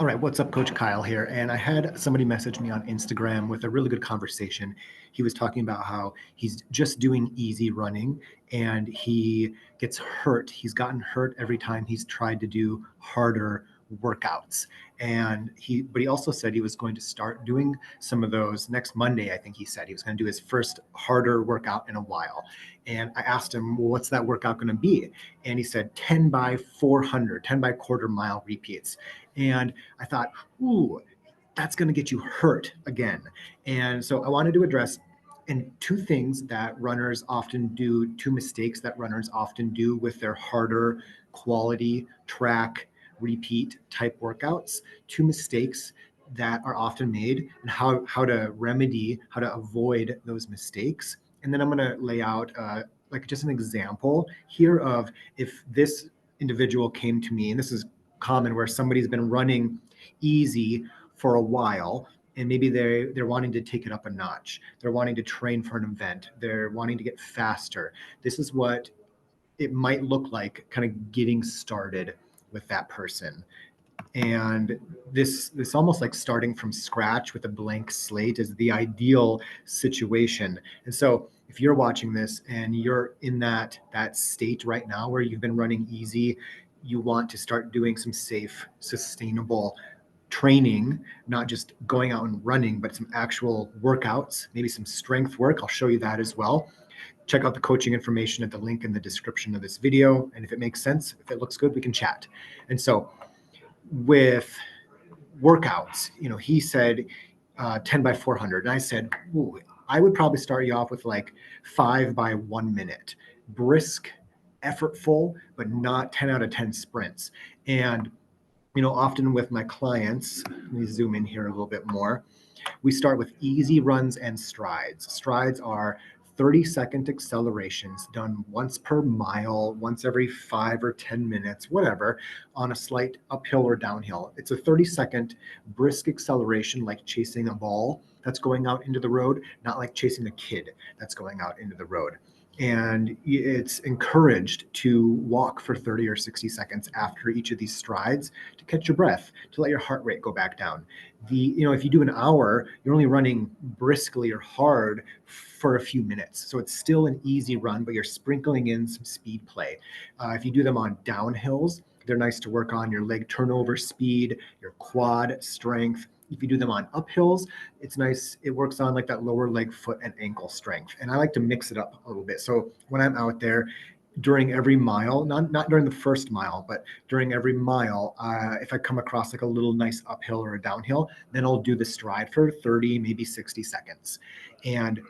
All right, what's up, Coach Kyle here? And I had somebody message me on Instagram with a really good conversation. He was talking about how he's just doing easy running and he gets hurt. He's gotten hurt every time he's tried to do harder workouts. But he also said he was going to start doing some of those next Monday. I think he said he was going to do his first harder workout in a while. And I asked him, well, what's that workout going to be? And he said 10 by 400, 10 by quarter mile repeats. And I thought, ooh, that's going to get you hurt again. And so I wanted to address two things that runners often do, two mistakes that runners often do with their harder quality track repeat type workouts, two mistakes that are often made, and how to remedy, how to avoid those mistakes. And then I'm going to lay out like just an example here of if this individual came to me, and this is common where somebody's been running easy for a while and maybe they're wanting to take it up a notch. They're wanting to train for an event. They're wanting to get faster. This is what it might look like kind of getting started with that person. And this almost like starting from scratch with a blank slate is the ideal situation. And so if you're watching this and you're in that state right now where you've been running easy, you want to start doing some safe, sustainable training, not just going out and running, but some actual workouts, maybe some strength work. I'll show you that as well. Check out the coaching information at the link in the description of this video. And if it makes sense, if it looks good, we can chat. And so with workouts, he said 10 by 400. And I said, ooh, I would probably start you off with like 5 by 1 minute, brisk, effortful, but not 10 out of 10 sprints. And, often with my clients, let me zoom in here a little bit more. We start with easy runs and strides. Strides are 30-second accelerations done once per mile, once every 5 or 10 minutes, whatever, on a slight uphill or downhill. It's a 30-second brisk acceleration like chasing a ball that's going out into the road, not like chasing a kid that's going out into the road. And it's encouraged to walk for 30 or 60 seconds after each of these strides to catch your breath, to let your heart rate go back down. If you do an hour, you're only running briskly or hard for a few minutes. So it's still an easy run, but you're sprinkling in some speed play. If you do them on downhills, they're nice to work on your leg turnover speed, your quad strength. If you do them on uphills, it's nice. It works on like that lower leg, foot, and ankle strength. And I like to mix it up a little bit. So when I'm out there during every mile, not during the first mile, but during every mile, if I come across like a little nice uphill or a downhill, then I'll do the stride for 30, maybe 60 seconds. And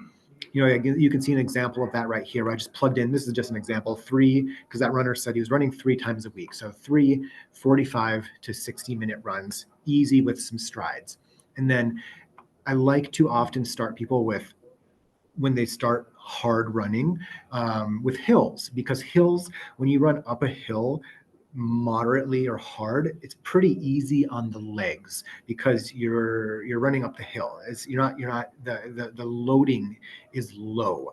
you can see an example of that right here. I just plugged in, this is just an example, 3, because that runner said he was running 3 times a week. So 3 45 to 60-minute runs, easy with some strides. And then I like to often start people with, when they start hard running, with hills, because hills, when you run up a hill, moderately or hard, it's pretty easy on the legs because you're running up the hill. The loading is low.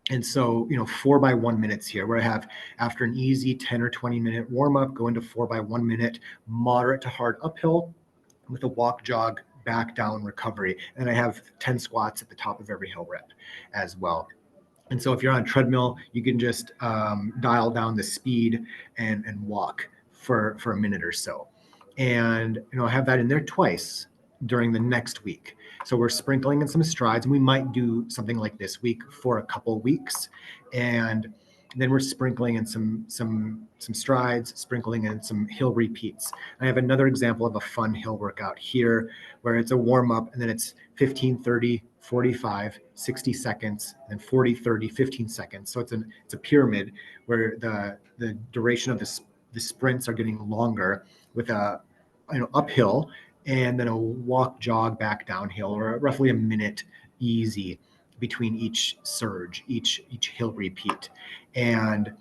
And so, 4 by 1 minutes here, where I have after an easy 10 or 20 minute warm up, go into 4 by 1 minute, moderate to hard uphill with a walk jog back down recovery. And I have 10 squats at the top of every hill rep as well. And so if you're on a treadmill, you can just dial down the speed and walk for a minute or so. And, I have that in there twice during the next week. So we're sprinkling in some strides, and we might do something like this week for a couple weeks. And then we're sprinkling in some strides, sprinkling in some hill repeats. I have another example of a fun hill workout here where it's a warm up and then it's 15, 30, 45, 60 seconds, and 40, 30, 15 seconds. So it's a pyramid where the duration of the sprints are getting longer with a uphill and then a walk jog back downhill, or roughly a minute easy between each surge, each hill repeat. And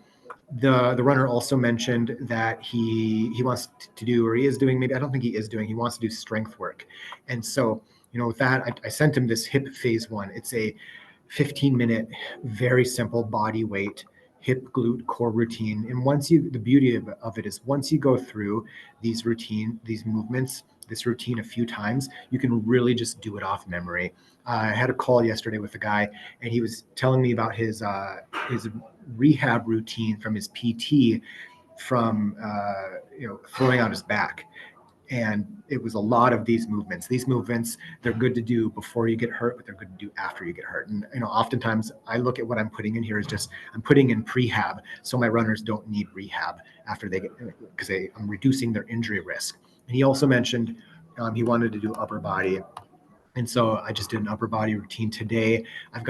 the runner also mentioned that he wants to do, or he is doing, maybe I don't think he is doing, he wants to do strength work. And so, with that, I sent him this hip phase 1. It's a 15-minute, very simple body weight hip, glute, core routine. And the beauty of it is once you go through these movements, this routine a few times, you can really just do it off memory. I had a call yesterday with a guy, and he was telling me about his rehab routine from his PT from throwing out his back. And it was a lot of these movements. These movements, they're good to do before you get hurt, but they're good to do after you get hurt. And oftentimes I look at what I'm putting in here is just I'm putting in prehab, so my runners don't need rehab after they get, because I'm reducing their injury risk. And he also mentioned he wanted to do upper body. And so I just did an upper body routine today. I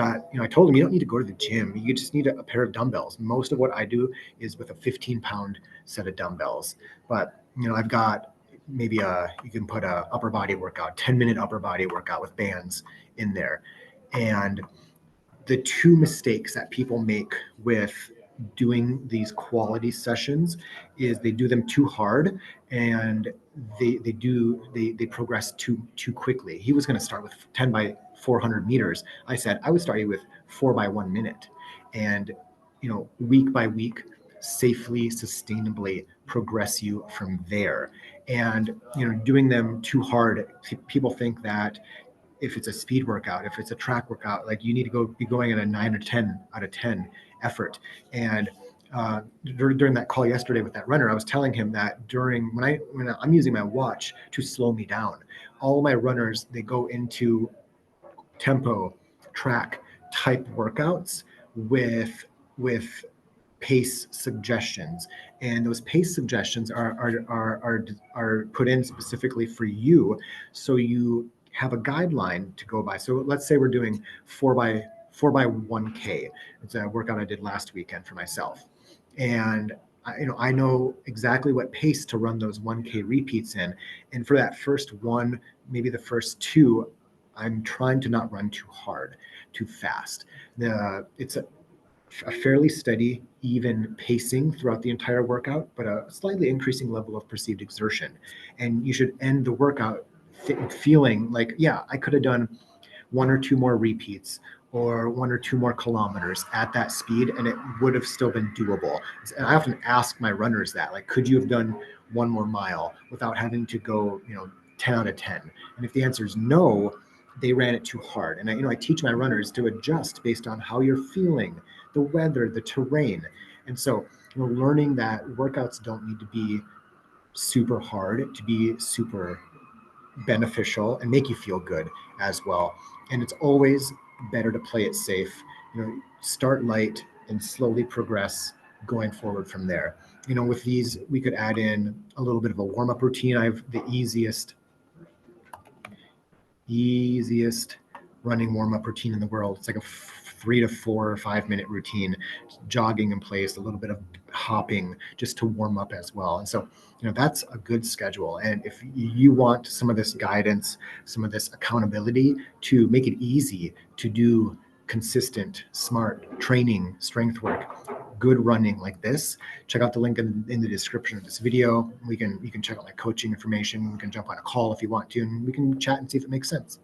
told him you don't need to go to the gym. You just need a pair of dumbbells. Most of what I do is with a 15-pound set of dumbbells. But, I've got maybe you can put a upper body workout, 10-minute upper body workout with bands in there. And the two mistakes that people make with doing these quality sessions is they do them too hard, and they progress too quickly. He was going to start with 10 by 400 meters. I said I would start you with 4 by 1 minute, and week by week, safely, sustainably progress you from there. And doing them too hard, people think that if it's a speed workout, if it's a track workout, like you need to be going at a 9 or 10 out of 10 effort. And during that call yesterday with that runner, I was telling him that when I'm using my watch to slow me down, all my runners, they go into tempo track type workouts with pace suggestions, and those pace suggestions are put in specifically for you, so you have a guideline to go by. So let's say we're doing 4 by 1K. It's a workout I did last weekend for myself, and I know exactly what pace to run those 1K repeats in. And for that first one, maybe the first two, I'm trying to not run too hard, too fast. It's a fairly steady, even pacing throughout the entire workout, but a slightly increasing level of perceived exertion. And you should end the workout feeling like, yeah, I could have done 1 or 2 more repeats or 1 or 2 more kilometers at that speed, and it would have still been doable. And I often ask my runners that, like, could you have done 1 more mile without having to go, 10 out of 10? And if the answer is no, they ran it too hard. And I teach my runners to adjust based on how you're feeling, the weather, the terrain. And so, learning that workouts don't need to be super hard to be super beneficial and make you feel good as well. And it's always better to play it safe. Start light and slowly progress going forward from there. With these, we could add in a little bit of a warm-up routine. I have the easiest running warm-up routine in the world. It's like a 3 to 4 or 5 minute routine, jogging in place, a little bit of hopping just to warm up as well. And so, that's a good schedule. And if you want some of this guidance, some of this accountability to make it easy to do consistent, smart training, strength work, good running like this, check out the link in the description of this video. You can check out my coaching information. We can jump on a call if you want to, and we can chat and see if it makes sense.